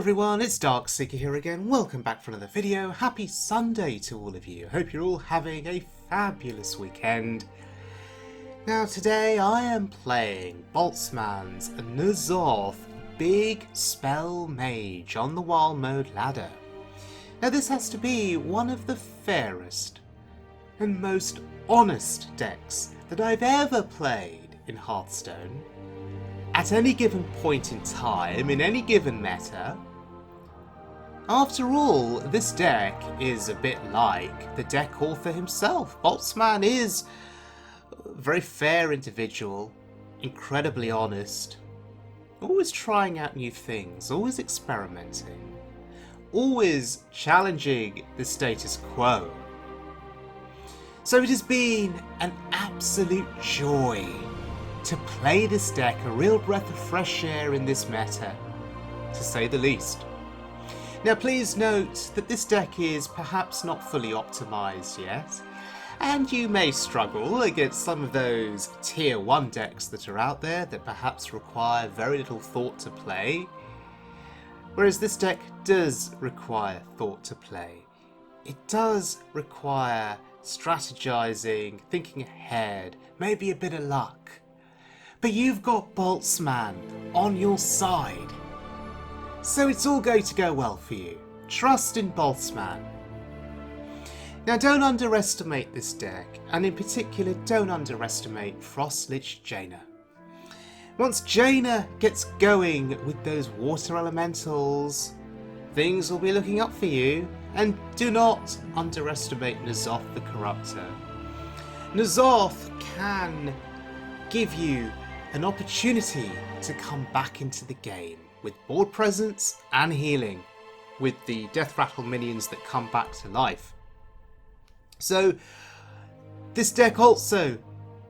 everyone, it's Darkseeker here again. Welcome back for another video. Happy Sunday to all of you. Hope you're all having a fabulous weekend. Now today I am playing Boltzmann's N'Zoth Big Spell Mage on the Wild Mode ladder. Now this has to be one of the fairest and most honest decks that I've ever played in Hearthstone. At any given point in time, in any given meta. After all, this deck is a bit like the deck author himself. Boltzmann is a very fair individual, incredibly honest, always trying out new things, always experimenting, always challenging the status quo. So it has been an absolute joy to play this deck, a real breath of fresh air in this meta, to say the least. Now please note that this deck is perhaps not fully optimised yet, and you may struggle against some of those tier 1 decks that are out there that perhaps require very little thought to play, whereas this deck does require thought to play. It does require strategizing, thinking ahead, maybe a bit of luck. But you've got Boltzmann on your side, so it's all going to go well for you. Trust in Boltzmann. Now don't underestimate this deck, and in particular don't underestimate Lich Jaina. Once Jaina gets going with those water elementals, things will be looking up for you, and do not underestimate N'Zoth the Corruptor. N'Zoth can give you an opportunity to come back into the game with board presence and healing with the death rattle minions that come back to life. So this deck also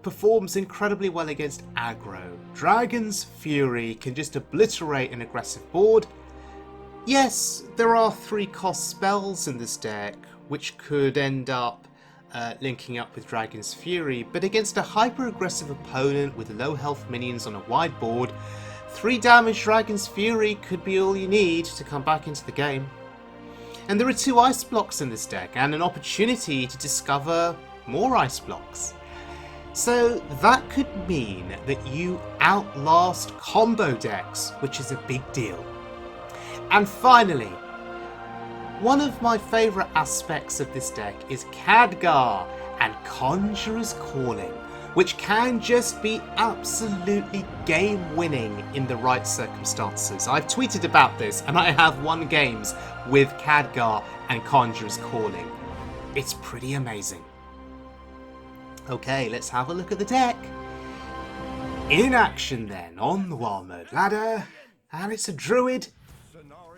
performs incredibly well against aggro. Dragon's Fury can just obliterate an aggressive board. Yes, there are 3 cost spells in this deck which could end up linking up with Dragon's Fury, but against a hyper-aggressive opponent with low health minions on a wide board, 3 damage Dragon's Fury could be all you need to come back into the game. And there are 2 ice blocks in this deck, and an opportunity to discover more ice blocks. So that could mean that you outlast combo decks, which is a big deal. And finally, one of my favourite aspects of this deck is Khadgar and Conjurer's Calling, which can just be absolutely game-winning in the right circumstances. I've tweeted about this, and I have won games with Khadgar and Conjurer's Calling. It's pretty amazing. Okay, let's have a look at the deck. In action then, on the Wild Mode ladder, and it's a Druid.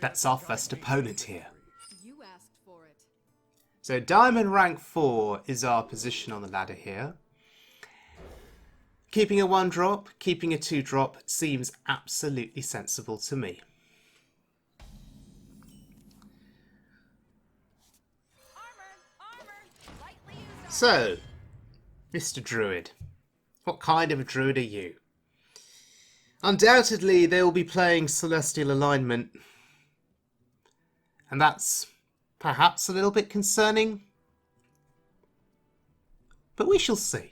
That's our first opponent here. So Diamond rank 4 is our position on the ladder here. Keeping a 1-drop, keeping a 2-drop seems absolutely sensible to me. So, Mr. Druid, what kind of a Druid are you? Undoubtedly they will be playing Celestial Alignment, and that's perhaps a little bit concerning, but we shall see.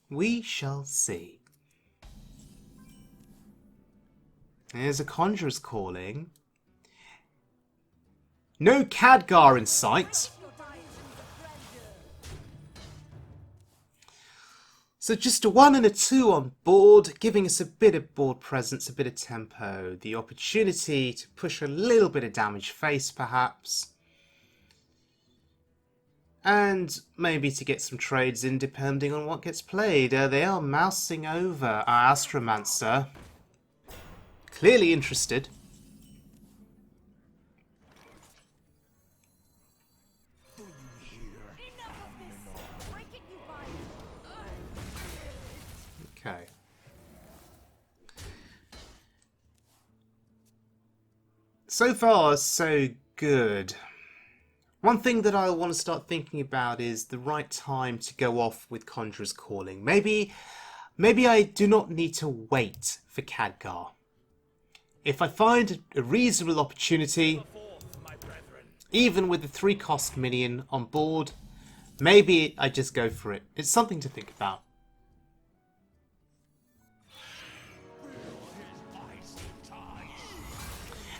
We shall see. There's a Conjurer's Calling. No Khadgar in sight. So just a 1 and a 2 on board, giving us a bit of board presence, a bit of tempo, the opportunity to push a little bit of damage face perhaps. And maybe to get some trades in depending on what gets played. They are mousing over our Astromancer. Clearly interested. Okay. So far, so good. One thing that I want to start thinking about is the right time to go off with Conjurer's Calling. Maybe I do not need to wait for Khadgar. if I find a reasonable opportunity, even with the 3-cost minion on board, maybe I just go for it. It's something to think about.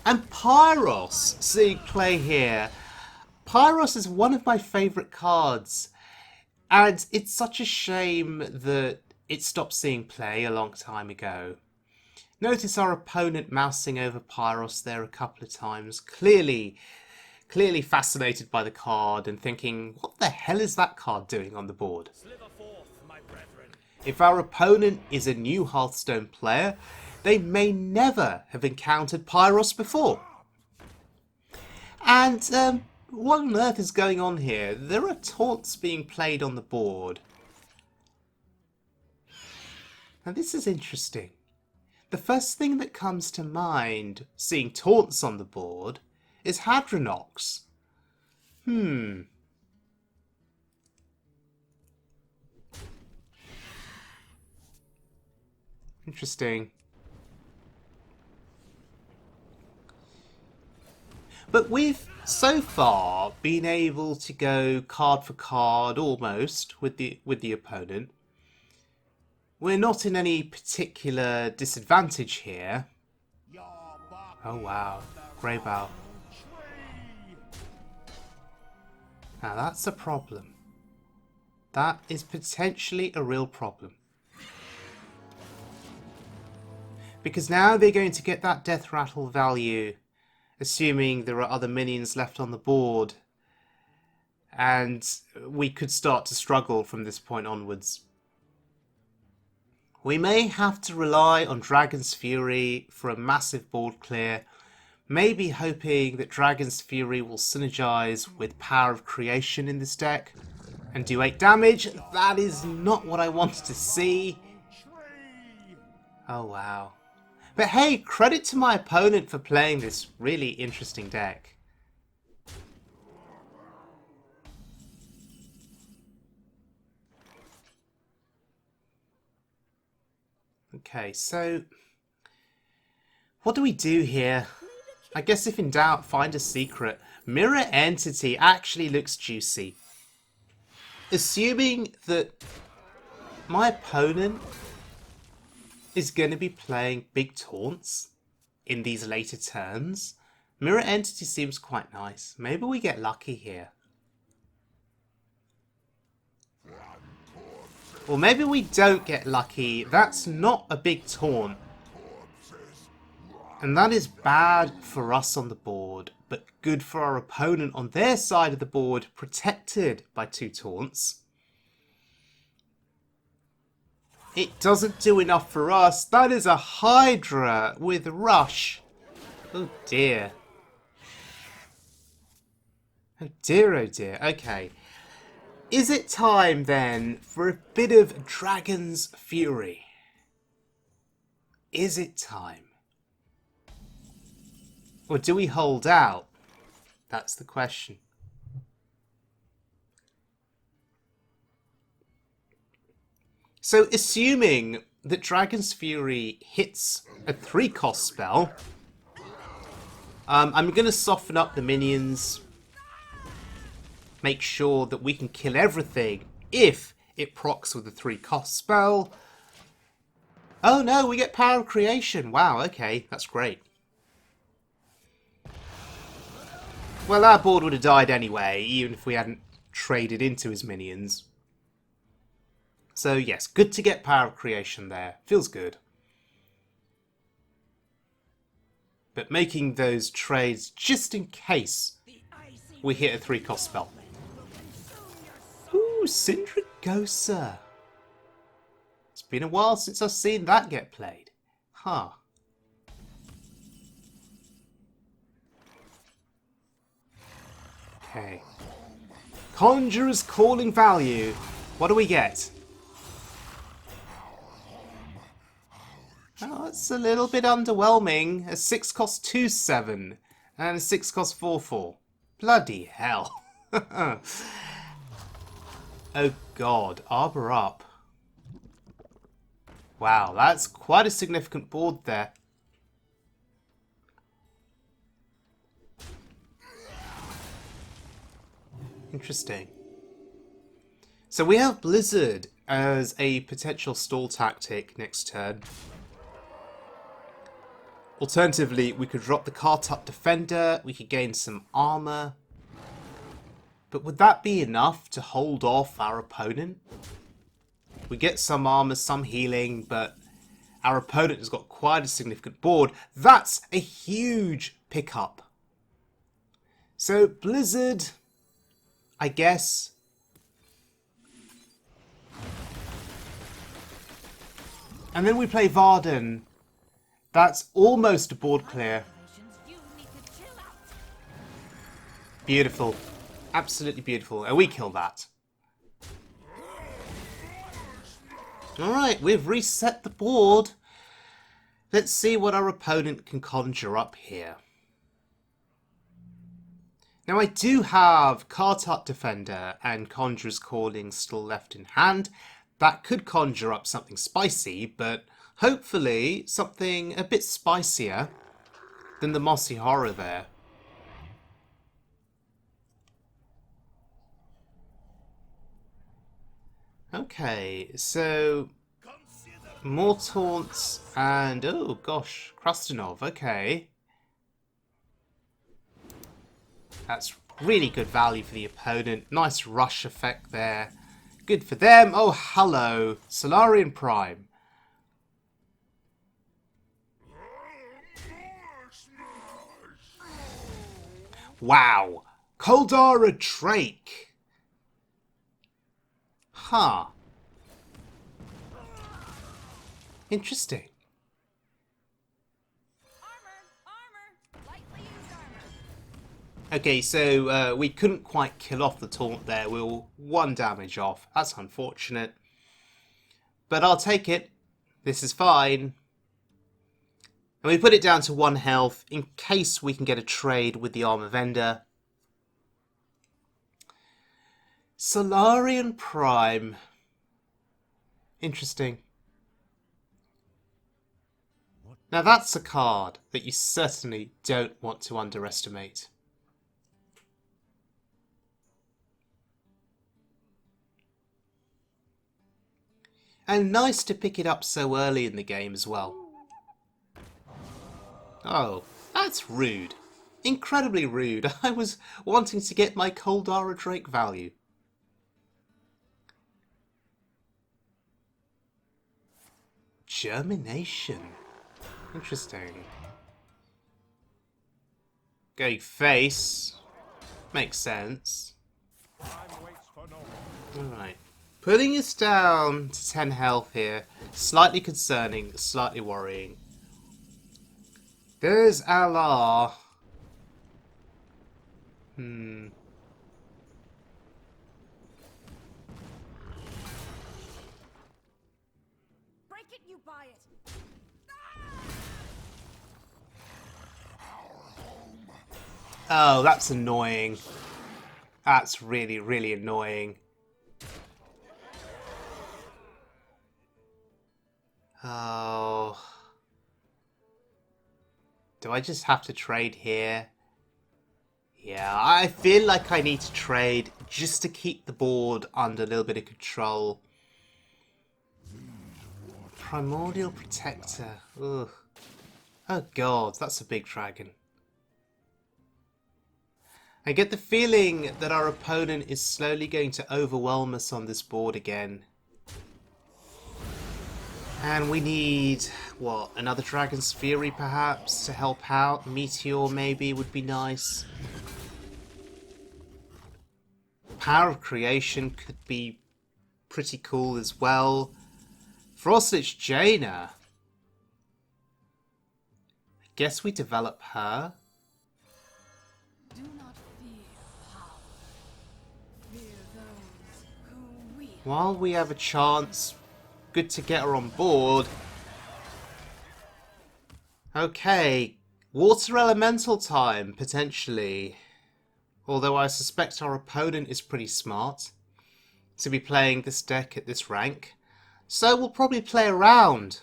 And Pyros, seeing play here. Pyros is one of my favourite cards. And it's such a shame that it stopped seeing play a long time ago. Notice our opponent mousing over Pyros there a couple of times. Clearly fascinated by the card and thinking, what the hell is that card doing on the board? If our opponent is a new Hearthstone player, they may never have encountered Pyros before. And what on earth is going on here? There are taunts being played on the board. Now this is interesting. The first thing that comes to mind, seeing taunts on the board, is Hadronox. Interesting. But we've so far been able to go card for card almost with the opponent. We're not in any particular disadvantage here. Oh wow, Greybow. Now that's a problem. That is potentially a real problem. Because now they're going to get that death rattle value, assuming there are other minions left on the board. And we could start to struggle from this point onwards. We may have to rely on Dragon's Fury for a massive board clear, maybe hoping that Dragon's Fury will synergize with Power of Creation in this deck and do 8 damage. That is not what I wanted to see. Oh wow. But hey, credit to my opponent for playing this really interesting deck. Okay, so what do we do here? I guess if in doubt, find a secret. Mirror Entity actually looks juicy. Assuming that my opponent is going to be playing big taunts in these later turns, Mirror Entity seems quite nice. Maybe we get lucky here. Or maybe we don't get lucky. That's not a big taunt. And that is bad for us on the board, but good for our opponent on their side of the board, protected by 2 taunts. It doesn't do enough for us. That is a Hydra with Rush. Oh dear. Oh dear, oh dear. Okay. Is it time then for a bit of Dragon's Fury? Is it time? Or do we hold out? That's the question. So assuming that Dragon's Fury hits a 3-cost spell, I'm going to soften up the minions, make sure that we can kill everything if it procs with a 3-cost spell. Oh no, we get Power of Creation. Wow, okay, that's great. Well, our board would have died anyway, even if we hadn't traded into his minions. So yes, good to get Power of Creation there. Feels good. But making those trades just in case we hit a 3-cost spell. Ooh, Syndragosa. It's been a while since I've seen that get played. Huh. Okay. Conjurer's Calling value. What do we get? Oh, it's a little bit underwhelming. A 6-cost 2/7 and a 6-cost 4/4. Bloody hell. Oh god, Arbor up. Wow, that's quite a significant board there. Interesting. So we have Blizzard as a potential stall tactic next turn. Alternatively, we could drop the Cart-Up Defender, we could gain some armor. But would that be enough to hold off our opponent? We get some armor, some healing, but our opponent has got quite a significant board. That's a huge pickup. So Blizzard, I guess. And then we play Varden. That's almost a board clear. Beautiful. Absolutely beautiful. And we kill that. Alright, we've reset the board. Let's see what our opponent can conjure up here. Now I do have Cart-Up Defender and Conjurer's Calling still left in hand. That could conjure up something spicy, but hopefully something a bit spicier than the Mossy Horror there. Okay, so more taunts and, oh gosh, Krustinov, okay. That's really good value for the opponent. Nice rush effect there. Good for them. Oh, hello. Solarian Prime. Wow. Koldara Drake. Huh. Interesting. Okay, so we couldn't quite kill off the taunt there. We were 1 damage off. That's unfortunate. But I'll take it. This is fine. And we put it down to 1 health in case we can get a trade with the armor vendor. Solarian Prime. Interesting. Now that's a card that you certainly don't want to underestimate. And nice to pick it up so early in the game as well. Oh, that's rude. Incredibly rude. I was wanting to get my Koldara Drake value. Germination. Interesting. Going face. Makes sense. Alright. Putting us down to 10 health here. Slightly concerning, slightly worrying. There's Allah. Break it, you buy it. Oh, that's annoying. That's really, really annoying. Oh. Do I just have to trade here? Yeah, I feel like I need to trade just to keep the board under a little bit of control. Primordial Protector. Ugh. Oh god, that's a big dragon. I get the feeling that our opponent is slowly going to overwhelm us on this board again. And we need, what, another Dragon's Fury perhaps to help out? Meteor maybe would be nice. Power of Creation could be pretty cool as well. Frostlich Jaina. I guess we develop her. Do not fear power. Fear those who wield. While we have a chance, good to get her on board. Okay, Water Elemental time, potentially. Although I suspect our opponent is pretty smart to be playing this deck at this rank. So we'll probably play around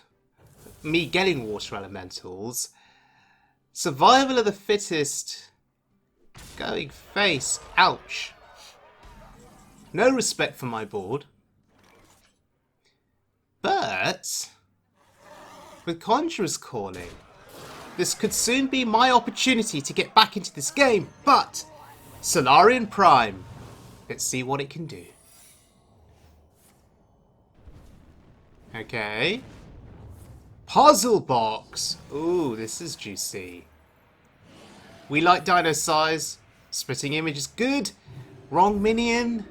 me getting Water Elementals. Survival of the Fittest. Going face. Ouch. No respect for my board. But with Conjurer's Calling, this could soon be my opportunity to get back into this game. But Solarian Prime, let's see what it can do. Okay. Puzzle box. Ooh, this is juicy. We like dino size. Splitting image is good. Wrong minion.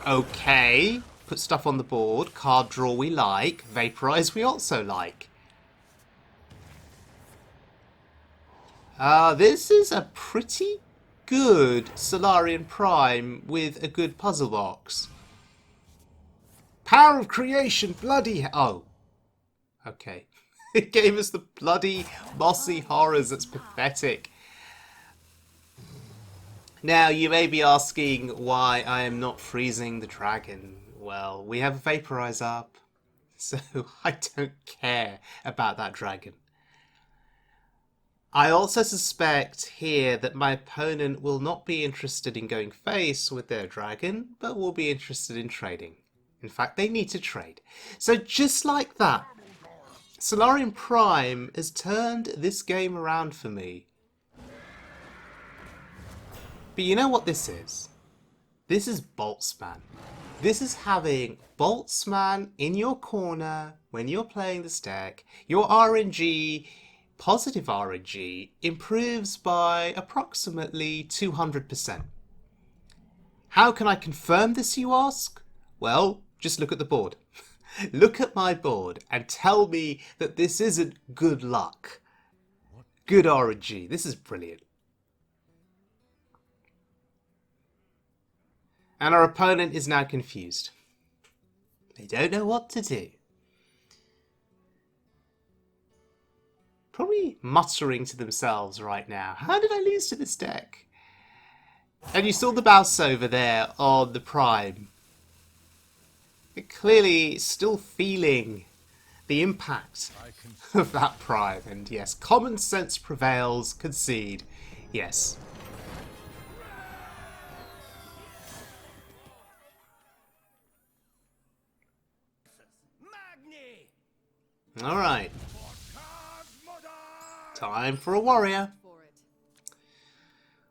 Okay. Put stuff on the board. Card draw we like. Vaporize we also like. This is a pretty good Solarian Prime with a good puzzle box. Power of creation, bloody oh. Okay. It gave us the bloody mossy horrors. That's pathetic. Now, you may be asking why I am not freezing the dragon. Well, we have a vaporize up, so I don't care about that dragon. I also suspect here that my opponent will not be interested in going face with their dragon, but will be interested in trading. In fact, they need to trade. So just like that, Solarian Prime has turned this game around for me. But you know what this is? This is Boltzmann. This is having Boltzmann in your corner when you're playing this deck. Your RNG, positive RNG, improves by approximately 200%. How can I confirm this, you ask? Well, just look at the board. Look at my board and tell me that this isn't good luck. Good RNG. This is brilliant. And our opponent is now confused. They don't know what to do. Probably muttering to themselves right now. How did I lose to this deck? And you saw the mouse over there on the Prime. They're clearly still feeling the impact of that Prime. And yes, common sense prevails. Concede. Yes. Alright. Time for a warrior.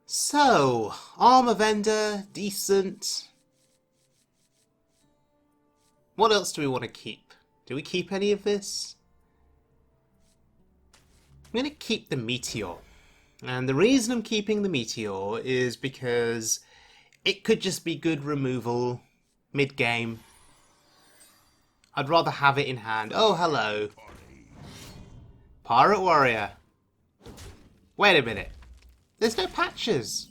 So, armor vendor, decent. What else do we want to keep? Do we keep any of this? I'm going to keep the Meteor. And the reason I'm keeping the Meteor is because it could just be good removal mid-game. I'd rather have it in hand. Oh, hello. Pirate Warrior. Wait a minute. There's no patches.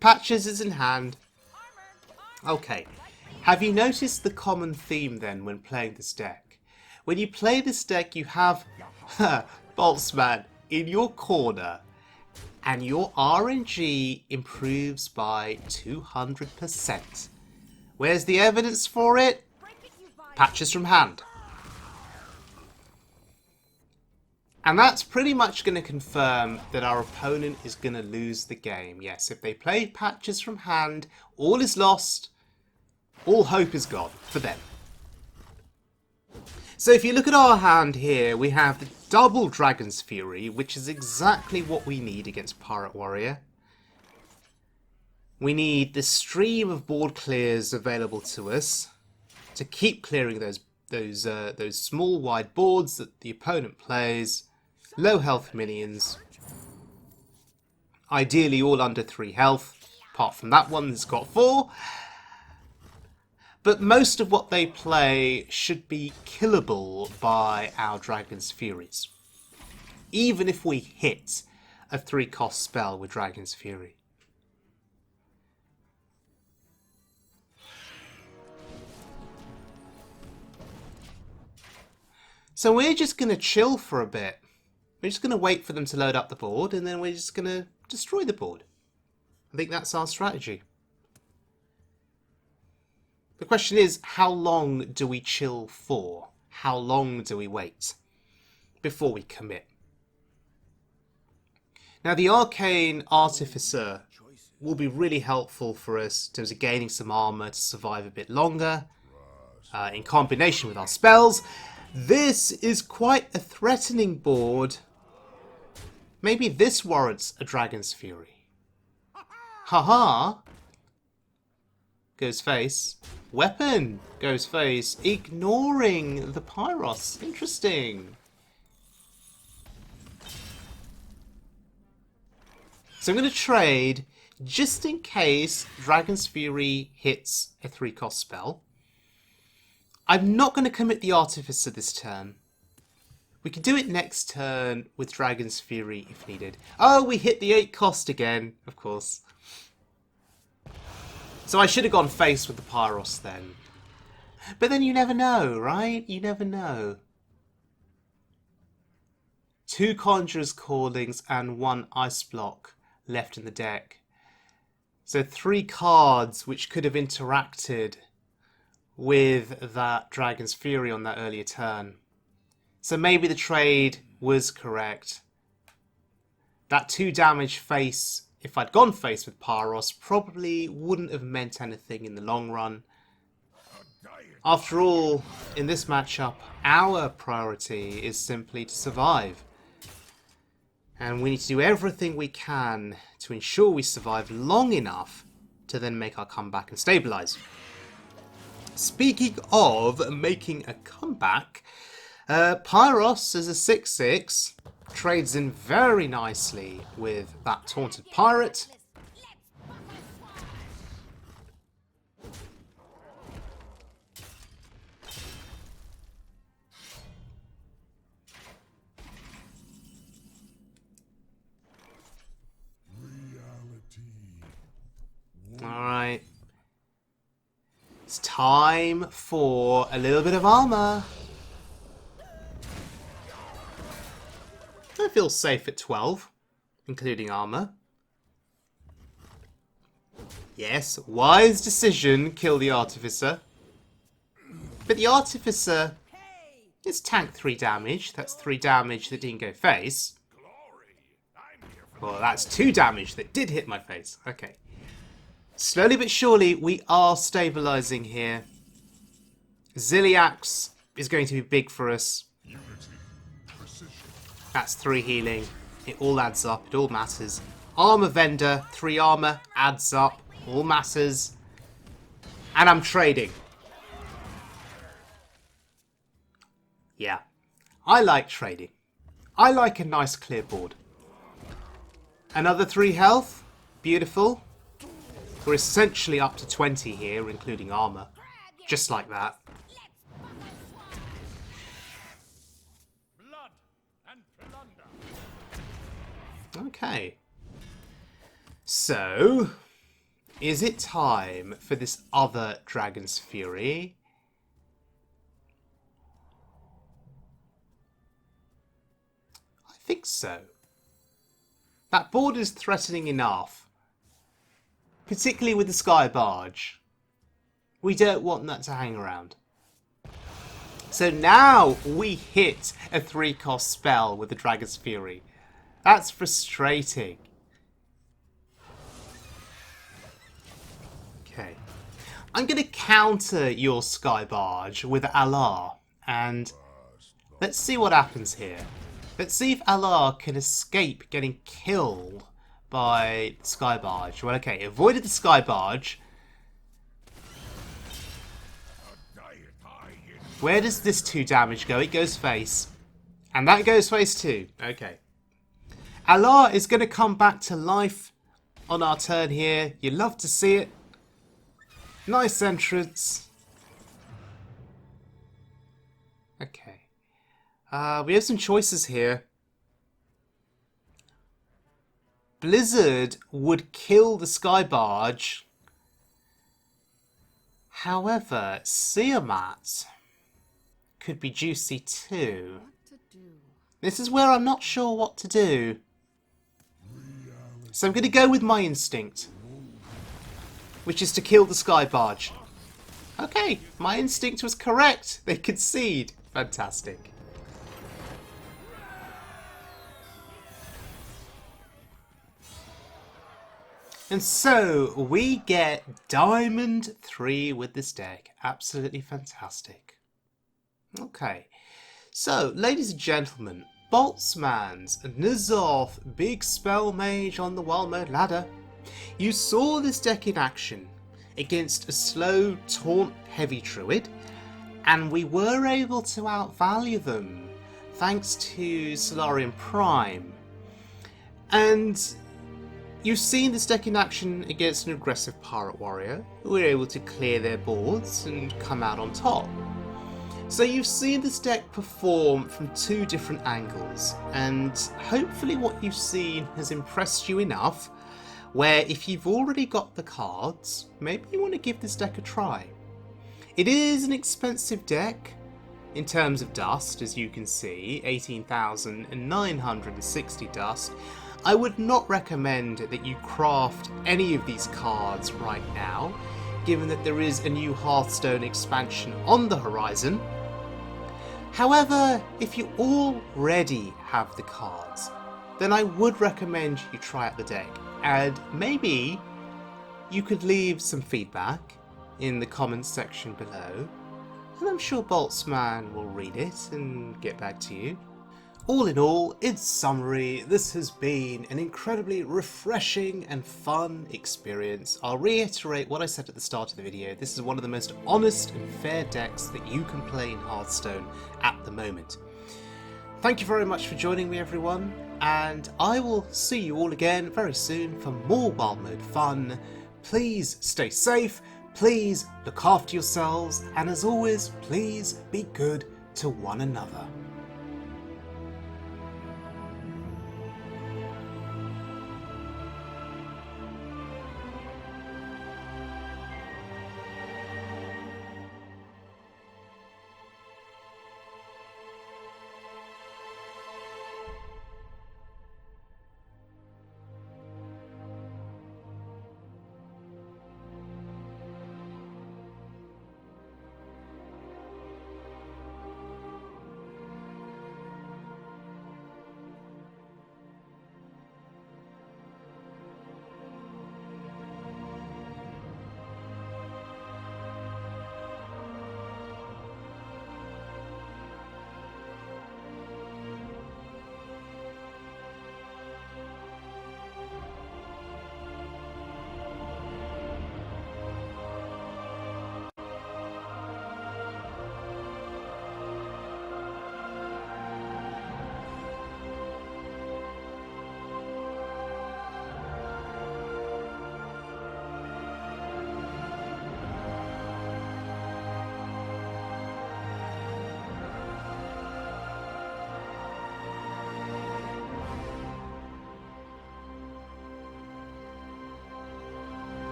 Patches is in hand. Okay. Have you noticed the common theme then when playing this deck? When you play this deck, you have Boltzmann in your corner, and your RNG improves by 200%. Where's the evidence for it? Patches from hand. And that's pretty much going to confirm that our opponent is going to lose the game. Yes, if they play patches from hand, all is lost. All hope is gone for them. So if you look at our hand here, we have the double Dragon's Fury, which is exactly what we need against Pirate Warrior. We need the stream of board clears available to us to keep clearing those small wide boards that the opponent plays. Low health minions. Ideally all under 3 health. Apart from that one that's got 4. But most of what they play should be killable by our Dragon's Furies. Even if we hit a 3-cost spell with Dragon's Fury. So we're just going to chill for a bit. We're just going to wait for them to load up the board, and then we're just going to destroy the board. I think that's our strategy. The question is, how long do we chill for? How long do we wait before we commit? Now, the Arcane Artificer will be really helpful for us in terms of gaining some armor to survive a bit longer in combination with our spells. This is quite a threatening board. Maybe this warrants a Dragon's Fury. Haha! Goes face. Weapon goes face. Ignoring the Pyros. Interesting. So I'm going to trade just in case Dragon's Fury hits a 3-cost spell. I'm not going to commit the Artificer this turn. We can do it next turn with Dragon's Fury if needed. Oh, we hit the 8-cost again, of course. So I should have gone face with the Pyros then. But then you never know, right? You never know. 2 Conjurer's Callings and 1 Ice Block left in the deck. So 3 cards which could have interacted with that Dragon's Fury on that earlier turn. So maybe the trade was correct. That 2 damage face, if I'd gone face with Pyros, probably wouldn't have meant anything in the long run. After all, in this matchup, our priority is simply to survive. And we need to do everything we can to ensure we survive long enough to then make our comeback and stabilise. Speaking of making a comeback, Pyros as a 6/6 trades in very nicely with that Taunted Pirate. Alright. It's time for a little bit of armor. I feel safe at 12, including armor. Yes, wise decision, kill the Artificer. But the Artificer is tank 3 damage. That's 3 damage that didn't go face. Well, that's 2 damage that did hit my face. Okay. Slowly but surely, we are stabilising here. Ziliax is going to be big for us. That's 3 healing. It all adds up. It all matters. Armor Vendor, 3 armor, adds up. All matters. And I'm trading. Yeah. I like trading. I like a nice clear board. Another 3 health. Beautiful. We're essentially up to 20 here, including armor. Just like that. Okay. So, is it time for this other Dragon's Fury? I think so. That board is threatening enough. Particularly with the Sky Barge. We don't want that to hang around. So now we hit a 3-cost spell with the Dragon's Fury. That's frustrating. Okay. I'm going to counter your Sky Barge with Alar. And let's see what happens here. Let's see if Alar can escape getting killed by Sky Barge. Well, okay, avoided the Sky Barge. Where does this 2 damage go? It goes face. And that goes face too. Okay. Alar is going to come back to life on our turn here. You love to see it. Nice entrance. Okay. We have some choices here. Blizzard would kill the Sky Barge. However, Siamat could be juicy too. This is where I'm not sure what to do. So I'm going to go with my instinct, which is to kill the Sky Barge. Okay, my instinct was correct. They concede. Fantastic. And so we get Diamond 3 with this deck. Absolutely fantastic. Okay, so ladies and gentlemen, Boltzmann's N'Zoth Big Spell Mage on the Wild Mode ladder. You saw this deck in action against a slow Taunt Heavy Druid, and we were able to outvalue them thanks to Solarian Prime. And you've seen this deck in action against an aggressive Pirate Warrior, who were able to clear their boards and come out on top. So you've seen this deck perform from two different angles, and hopefully what you've seen has impressed you enough where if you've already got the cards, maybe you want to give this deck a try. It is an expensive deck in terms of dust, as you can see, 18,960 dust. I would not recommend that you craft any of these cards right now, given that there is a new Hearthstone expansion on the horizon. However, if you already have the cards, then I would recommend you try out the deck, and maybe you could leave some feedback in the comments section below, and I'm sure Boltzmann will read it and get back to you. All in all, in summary, this has been an incredibly refreshing and fun experience. I'll reiterate what I said at the start of the video. This is one of the most honest and fair decks that you can play in Hearthstone at the moment. Thank you very much for joining me, everyone, and I will see you all again very soon for more Wild Mode fun. Please stay safe, please look after yourselves, and as always, please be good to one another.